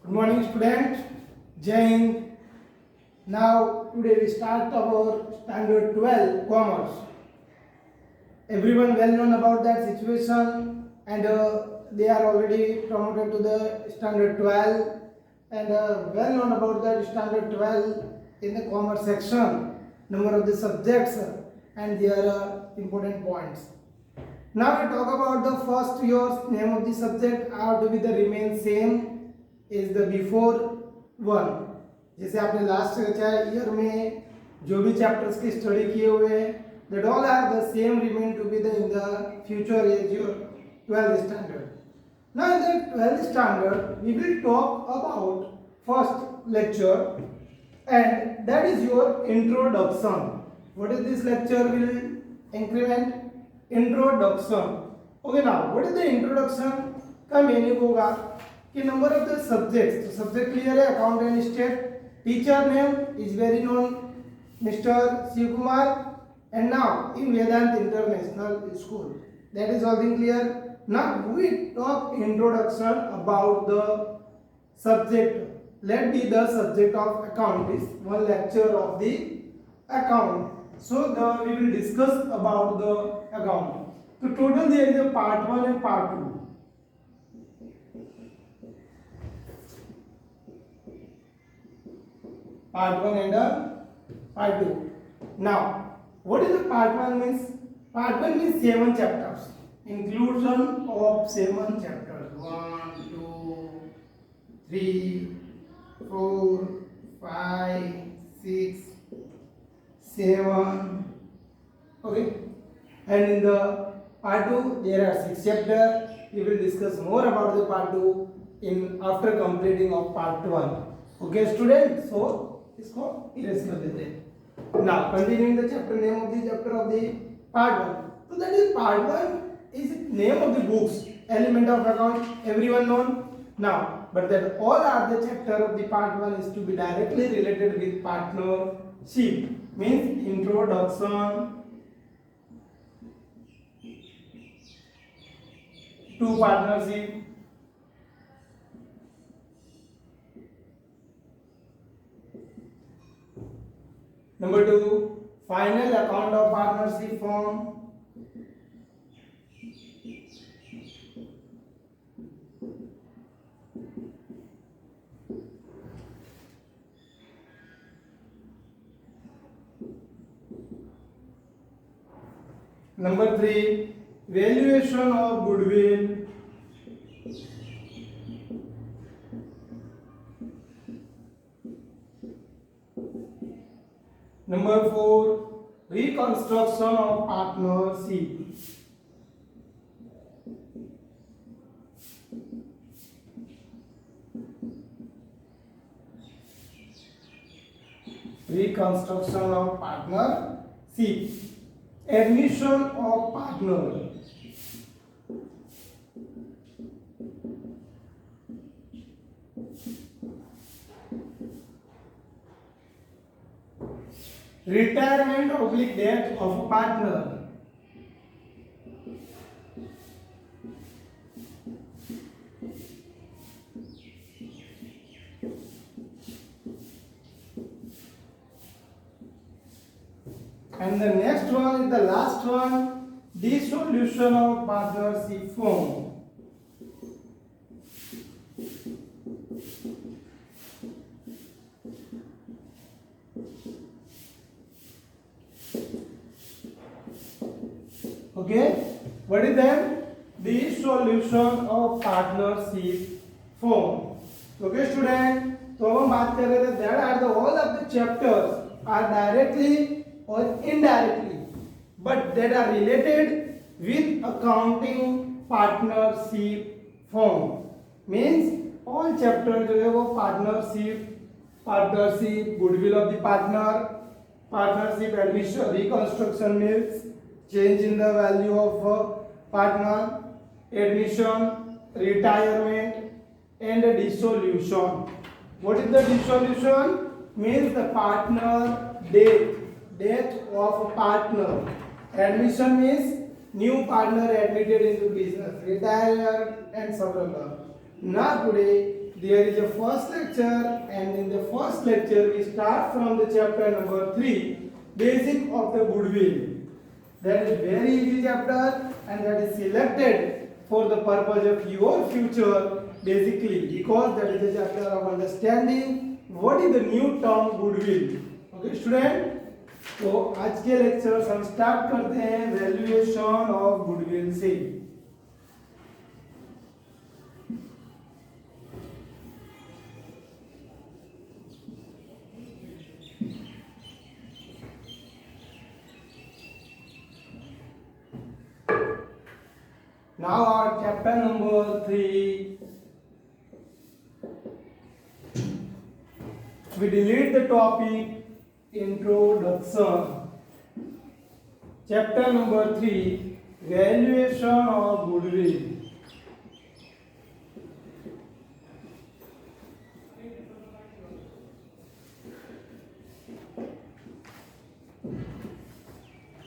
Good morning, students. Jai Hind. Now, today we start our standard 12 commerce. Everyone well known about that situation, and they are already promoted to the standard 12, and well known about that standard 12 in the commerce section, number of the subjects and their important points. Now we talk about the first year's name of the subject are to be the remain same is the before one. जैसे आपने last year में जो भी chapters की study किए हुए हैं that all are the same remain to be the in the future as your 12th standard. Now in the 12th standard we will talk about first lecture and that is your introduction. What is this lecture will increment? Introduction. Okay, now what is the introduction का meaning होगा कि number of the subjects. तो subject clear है, account and state. Teacher name is very known mister Shiv Kumar and now in Vedant International School. That is all thing clear. Now we talk introduction about the subject. Let be the subject of account is one lecture of the account. So we will discuss about the account. So total there is a part 1 and part 2. Part 1 and part 2. Now what is the part 1 means? Part 1 means 7 chapters. Inclusion of 7 chapters. 1, 2, 3, 4, 5, 6, 7. Okay. And in the part 2 there are 6 chapters. We will discuss more about the part 2 in after completing of part 1. Okay students. So इसको erase कर देते हैं. Now continuing the chapter name of the chapter of the part 1. So that is part 1 is name of the books, element of account, everyone known. Now but that all are the chapter of the part 1 is to be directly related with partnership, means introduction to partnership. Number 2, final account of partnership form. Number 3, valuation of goodwill. Number 4, reconstruction of partnership. Reconstruction of partnership. Admission of partner. Retirement oblique death of a partner. And the next one is the last one, dissolution of partnership form. Okay, what is that? Dissolution of partnership form. Okay student, तो हम बात कर रहे थे that are the all of the chapters are directly or indirectly but that are related with accounting partnership form, means all chapters जो है वो partnership goodwill of the partner, partnership admission, reconstruction means change in the value of partner, admission, retirement and dissolution. What is the dissolution? Means the partner death of a partner. Admission means new partner admitted into business, retired and surrender. Now today there is a first lecture, and in the first lecture we start from the chapter number 3, basic of the goodwill. That is very easy chapter, and that is selected for the purpose of your future basically, because that is a chapter of understanding what is the new term goodwill. Okay student, तो आज के lecture हम start करते हैं valuation of goodwill से. Now our chapter number 3, we delete the topic introduction. Chapter number 3, valuation of goodwill.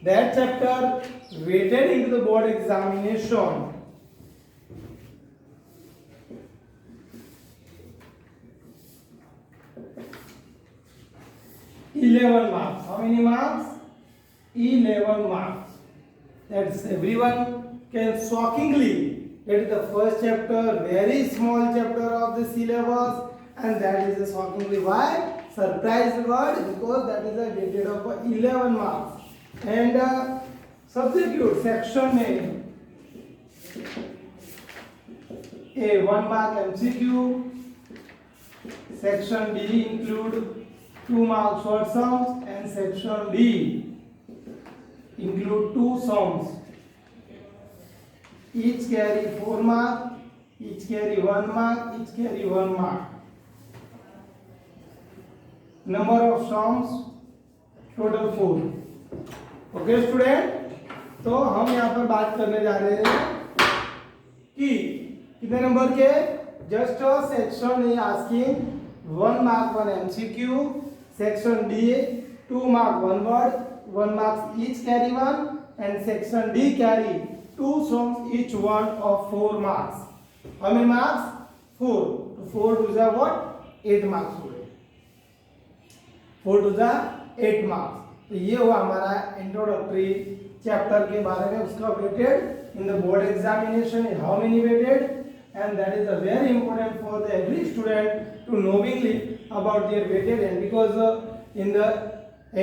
That chapter weighted into the board examination. (11 marks. How many marks? 11 marks. That's everyone can shockingly. That is the first chapter, very small chapter of the syllabus, and that is a shockingly why surprise word, because that is a weighted of 11 marks. And substitute section में A 1 mark MCQ, section D include 2 mark short sums, and section D include 2 sums. Each carry 4 mark, each carry 1 mark, each carry 1 mark. Number of sums total 4. Okay student, तो हम यहाँ पर बात करने जा रहे हैं कि कितने नंबर के. Just section A asking 1 mark 1 MCQ, section D 2 mark 1 word, 1 marks each carry 1, and section D carry 2 sums each one of 4 marks. How many marks? 4. तो 4 to the what? 8 marks हुए. 4 to the 8 marks. तो ये हुआ हमारा introductory chapter के बारे में, उसका weighted in the board examination. How many weighted, and that is a very important for the every student to knowingly about their weighted, and because in the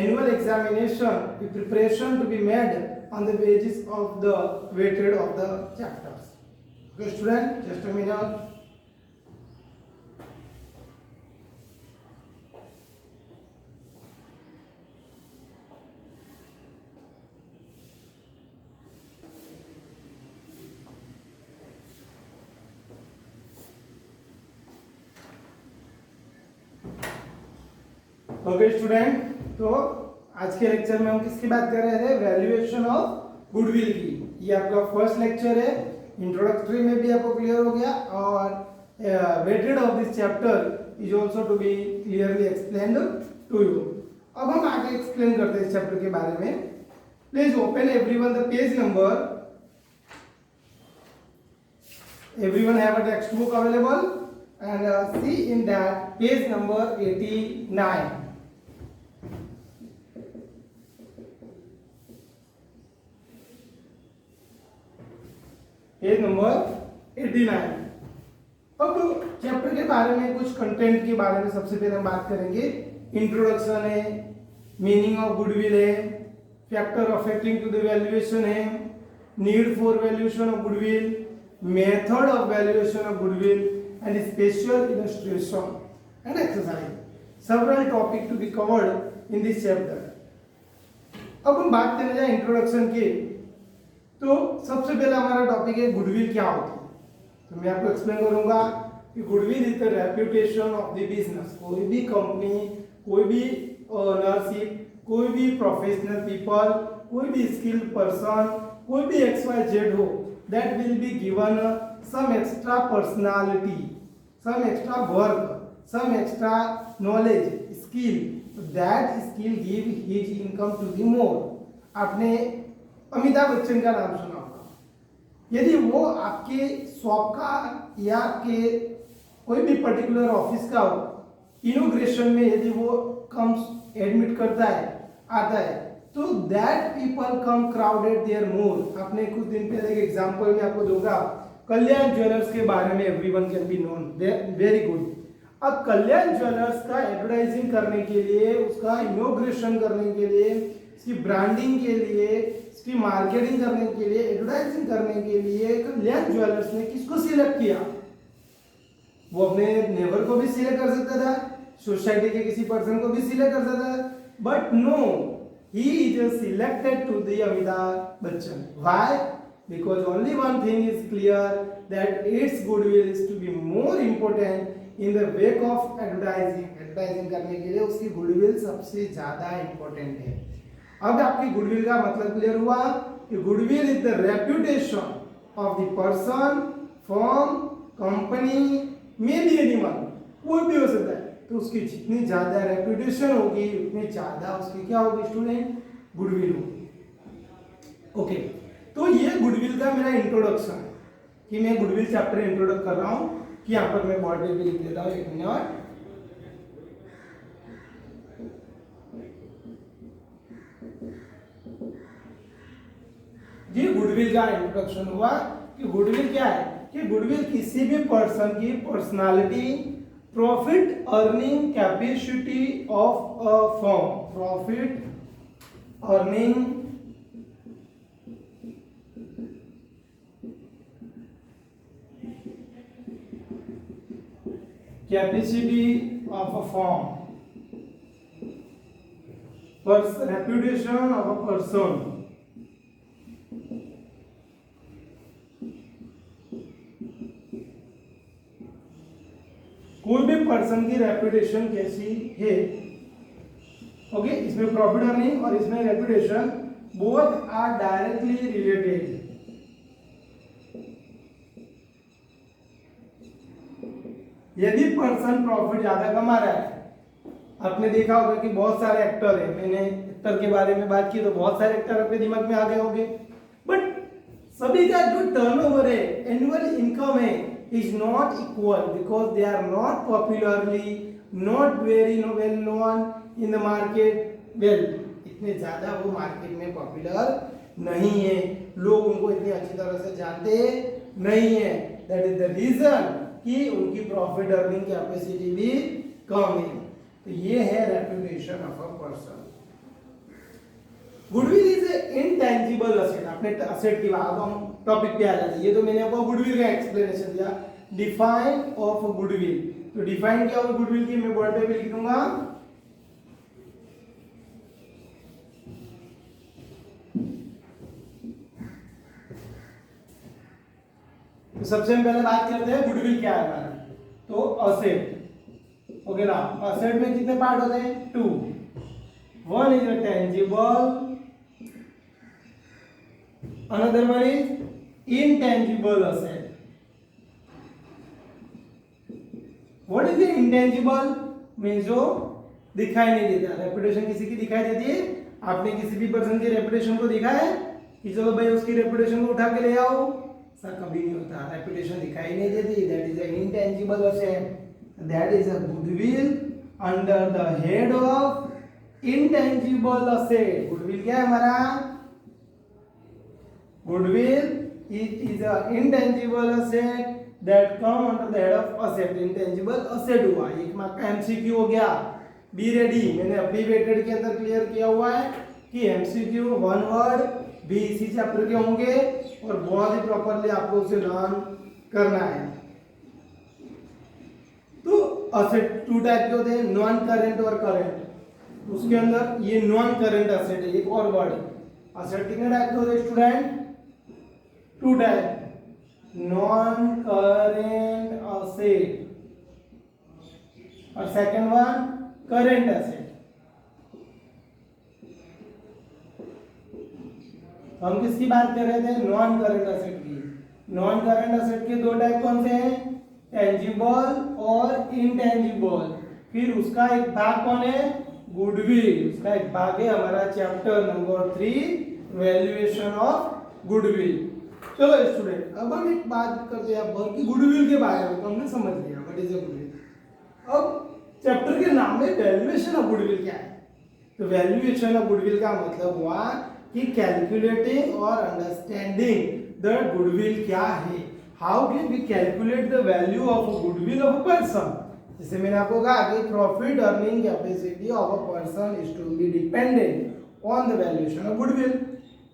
annual examination the preparation to be made on the basis of the weighted of the chapters. Okay student, just a minute. Okay student, तो आज के lecture में हम किसकी बात कर रहे थे? वैल्यूएशन ऑफ गुडविल की. ये आपका फर्स्ट लेक्चर है. इंट्रोडक्टरी में भी आपको क्लियर हो गया, और weighted of this chapter is also to be clearly explained to you. अब हम आगे एक्सप्लेन करते हैं इस चैप्टर के बारे में. Please open everyone the page number. Everyone have a text book available, and see in that page number 89. Page number 89. अब चैप्टर के बारे में, कुछ कंटेंट के बारे में सबसे पहले हम बात करेंगे. इंट्रोडक्शन है, मीनिंग ऑफ गुडविल है, factor affecting to the valuation है, need for valuation of goodwill, method of valuation of goodwill, and special illustration and exercise. Several topics to be covered in this chapter. अब हम बात करने जाए introduction की, तो सबसे पहला हमारा टॉपिक है गुडविल क्या होती है. तो मैं आपको एक्सप्लेन करूंगा कि goodwill is the reputation of the business. कोई भी कंपनी, कोई भी ओनरशिप, कोई भी प्रोफेशनल पीपल, कोई भी स्किल्ड पर्सन, कोई भी XYZ हो, that will be given some extra personality, some extra work, some extra knowledge, skill. That skill give his income to the more. आपने अमिताभ बच्चन का नाम सुना होगा. यदि वो आपके शॉप का या आपके कोई भी पर्टिकुलर ऑफिस का इनोग्रेशन में यदि वो कम्स एडमिट करता है, आता है, तो that people come crowded there more. आपने कुछ दिन पहले एक एग्जांपल में आपको दूंगा, कल्याण ज्वेलर्स के बारे में, everyone can be known, very good. अब कल्याण ज्वेलर्स का एडवर्टाइजिंग करने के लिए, उसका इनोग्रेशन करने के लिए, इसकी ब्रांडिंग के लिए, इसकी मार्केटिंग करने के लिए, एडवर्टाइजिंग करने के लिए कल्याण ज्वेलर्स ने किसको सिलेक्ट किया? वो अपने नेबर को भी सिलेक्ट कर सकता था, सोसाइटी के किसी पर्सन को भी सिलेक्ट कर सकता था, but no, he is selected to the Amitabh Bachchan. Why? Because only one thing is clear, that its goodwill is to be more important in the wake of advertising. Advertising करने के लिए उसकी goodwill सबसे ज़्यादा important है। अब आपकी goodwill का मतलब क्लियर हुआ कि goodwill is the reputation of the person, firm, company, maybe anyone, कोई भी हो सकता है। तो उसकी जितनी ज्यादा रेपुटेशन होगी उतनी ज्यादा उसकी क्या होगी स्टूडेंट? गुडविल होगी। ओके, तो ये गुडविल का मेरा इंट्रोडक्शन कि मैं गुडविल चैप्टर इंट्रोडक्ट कर रहा हूं, कि यहां पर मैं बोर्ड पे भी लिख देता हूं, एक मिनट। ये गुडविल का इंट्रोडक्शन हुआ कि गुडविल क्या है, कि गुडविल किसी भी पर्सन की personality, profit earning capacity of a firm, profit earning capacity of a firm, reputation of a person, कोई भी पर्सन की रेपुटेशन कैसी है। ओके, इसमें प्रॉफिट अर्निंग और इसमें reputation both are directly related. यदि पर्सन प्रॉफिट ज्यादा कमा रहा है, आपने देखा होगा कि बहुत सारे एक्टर हैं, मैंने एक्टर के बारे में बात की तो बहुत सारे एक्टर आपके दिमाग में आ गए होंगे, बट सभी का जो टर्नओवर है, एनुअल इनकम है, is not equal because they are not popularly, not very well known in the market. Well, इतने ज्यादा वो मार्केट में पॉपुलर नहीं है, लोग उनको इतनी अच्छी तरह से जानते नहीं है। That is the reason कि उनकी प्रॉफिट अर्निंग कैपेसिटी भी कम है। तो ये है reputation of a person. Goodwill is a intangible asset. आपने असेट की बात, हम टॉपिक पे आ जाते हैं। ये तो मैंने आपको गुडविल का एक्सप्लेनेशन दिया। डिफाइन ऑफ गुडविल, तो डिफाइन क्या होगा गुडविल की, मैं बोर्ड पे भी लिख दूंगा। तो सबसे पहले बात करते हैं गुडविल क्या है हमारा। तो असेट, ओके ना, असेट में कितने पार्ट होते हैं? 2। One is a tangible, another one is intangible asset. What is the intangible? means जो दिखाई नहीं देता। रेपुटेशन किसी की दिखाई देती है? आपने किसी भी पर्सन की रेपुटेशन को देखा है कि चलो भाई उसकी रेपुटेशन को उठा के ले आओ? ऐसा कभी नहीं होता। रेपुटेशन दिखाई नहीं देती। That is an intangible asset. That is a goodwill under the head of intangible asset. goodwill क्या है हमारा? Goodwill is an intangible asset that come under the head of asset. Intangible asset हुआ, एक mark का MCQ हो गया। Be ready, मैंने abbreviated के अंदर क्लियर किया हुआ है कि MCQ वन वर्ड भी इसी चैप्टर के होंगे और बहुत ही प्रॉपरली आपको उसे लर्न करना है। तो असेट 2 टाइप के होते हैं, नॉन करेंट और करेंट। उसके अंदर ये नॉन करेंट असेट है, एक और वर्ड है। असेट कितने टाइप के होते हैं student? 2 type, non current asset और सेकंड वन करेंट असेट। हम किसकी बात कर रहे थे? नॉन करेंट असेट की। नॉन करेंट असेट के 2 टाइप कौन से हैं? टेंजिबल और इनटेंजिबल। फिर उसका एक भाग कौन है? गुडविल। उसका एक भाग है हमारा chapter number 3, valuation of goodwill. चलो स्टूडेंट, अब हम एक बात करते हैं की गुडविल के बारे में, तो हमने समझ लिया। What is a goodwill. अब चैप्टर के नाम में वैल्यूएशन ऑफ गुडविल क्या है, तो वैल्यूएशन ऑफ गुडविल का मतलब हुआ कि कैलकुलेटिंग और अंडरस्टैंडिंग द गुडविल क्या है, how can we calculate the value of a goodwill of a person. जैसे मैंने आपको कहा कि profit earning capacity of a person is to be dependent on the valuation of goodwill.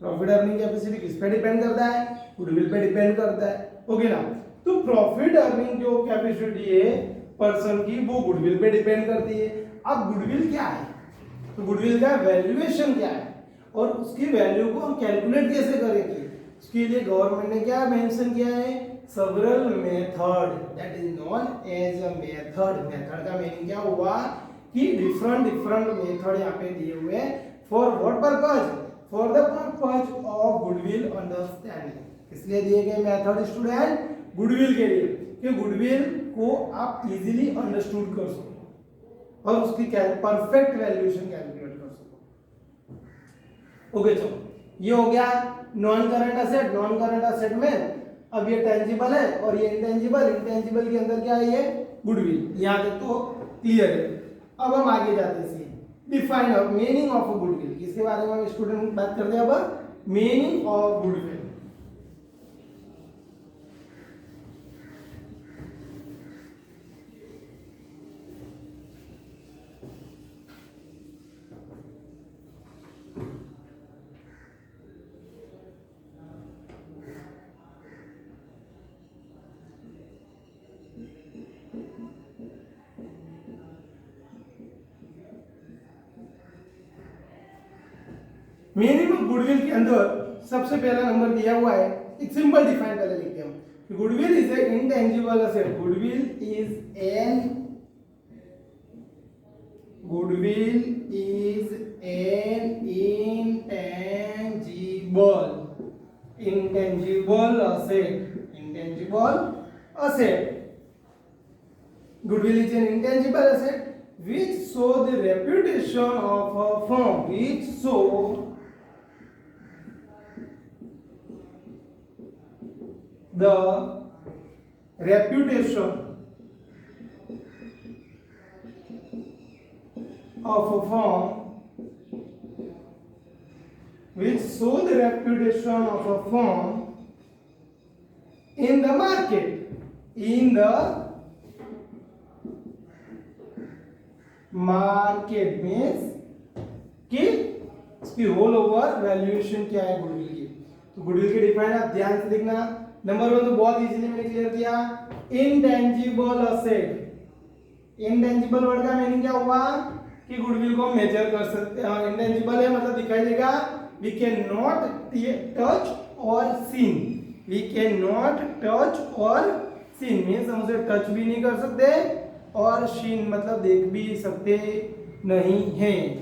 Profit earning capacity किस पे depend करता है, goodwill पे डिपेंड करता है, ओके ना। तो प्रॉफिट अर्निंग जो कैपेसिटी है पर्सन की वो गुडविल पे डिपेंड करती है। अब गुडविल क्या है, तो गुडविल का वैल्यूएशन क्या है और उसकी वैल्यू को हम कैलकुलेट कैसे करेंगे, उसके लिए गवर्नमेंट ने क्या मेंशन किया है, several method that is known as a method। Method का मीनिंग क्या हुआ कि डिफरेंट मेथड यहाँ पे दिए हुए हैं for what purpose, for the purpose of goodwill understanding. इसलिए दिए गए मेथड स्टूडेंट गुडविल के लिए कि गुडविल को आप इजीली अंडरस्टूड कर सको और उसकी परफेक्ट वैल्यूएशन कैलकुलेट कर सको। ओके चलो, ये हो गया non current asset. Non current asset में अब ये टेंजिबल है और ये इंटेंजिबल, इंटेंजिबल के अंदर क्या है, ये गुडविल। यहाँ तक तो क्लियर है। अब हम आगे जाते हैं, define of meaning of a goodwill, किसके बारे में स्टूडेंट बात करते हैं अब, meaning of goodwill. Meaning of goodwill के अंदर सबसे पहला नंबर दिया हुआ है, एक सिंपल डिफाइन पहले लिखते हैं हम। Goodwill is a intangible asset. Goodwill is an intangible asset. Goodwill is an intangible asset which show the reputation of a firm, which show the reputation of a firm, which show the reputation of a firm in the market, in the market means कि इसकी whole over valuation क्या है goodwill की। तो goodwill की define आप ध्यान से देखना। नंबर 1 तो बहुत इजीली मैंने क्लियर किया, इंटेंजिबल असेट। इंटेंजिबल वर्ड का मीनिंग क्या हुआ कि गुडविल को मेजर कर सकते हैं। इंटेंजिबल है मतलब दिखाई देगा, वी कैन नॉट टच और seen, we can not touch और सीन मीन्स हम उसे टच भी नहीं कर सकते और शीन मतलब देख भी सकते नहीं हैं।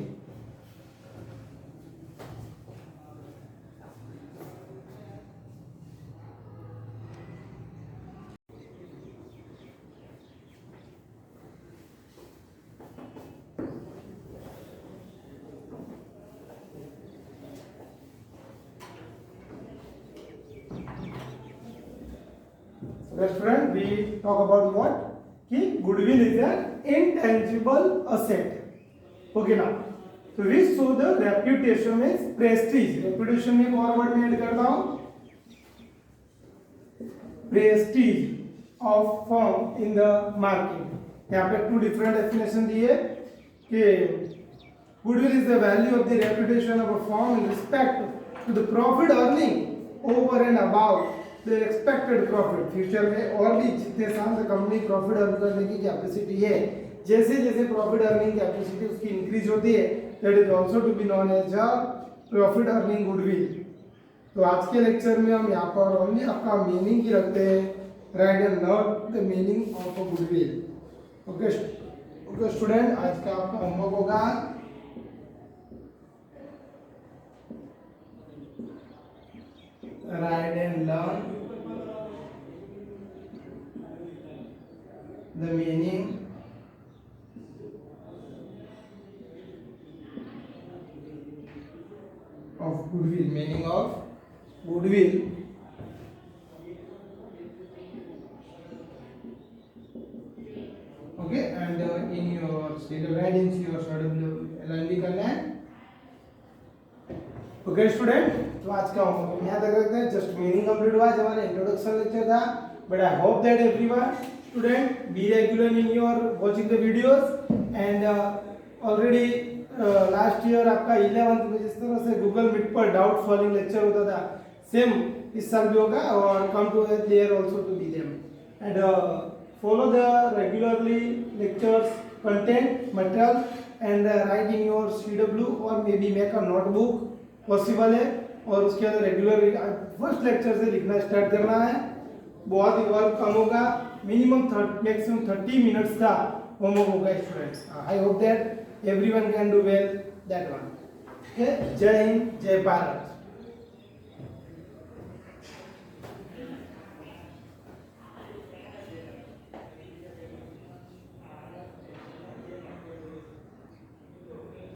Friend, we talk about what? कि goodwill is an intangible asset. Okay ना, तो which show the reputation means prestige. Reputation में एक और वर्ड में ऐड करता हूं, prestige of firm in the market. यहाँ पे 2 डिफरेंट डेफिनेशन दिए कि goodwill is the value of the reputation of a firm in respect to the profit earning over and about the expected profit. Future में और भी जितने साल से कंपनी प्रॉफिट अर्न करने की कैपेसिटी है, जैसे जैसे प्रॉफिट अर्निंग कैपेसिटी उसकी इंक्रीज होती है, that is also to be known as a profit earning goodwill. तो आज के लेक्चर में हम यहाँ पर ओनली आपका मीनिंग ही रखते हैं, right and learn the meaning of a goodwill. Okay student, आज का आपका होमवर्क होगा write and learn the meaning of goodwill, meaning of goodwill CWIDNC और CW LNB करना है। ओके स्टूडेंट, तो आज का होमवर्क याद रखते हैं। जस्ट मीनिंग कंप्लीट हुआ, हमारा इंट्रोडक्शन लेक्चर था, but I hope that everyone student be regular in your watching the videos and already last year आपका 11th में जिस तरह से गूगल मीट पर डाउट सॉल्विंग लेक्चर होता था, सेम इस साल भी होगा और come to there also to be them and follow the regularly lectures content material and write in your CW or maybe make a notebook possible है। और उसके अंदर रेगुलर फर्स्ट लेक्चर से लिखना स्टार्ट करना है। बहुत ही वर्क कम होगा, मिनिमम मैक्सिमम 30 मिनट्स का होमवर्क होगा students. I hope that everyone can do well that one. Okay, जय हिंद, जय भारत।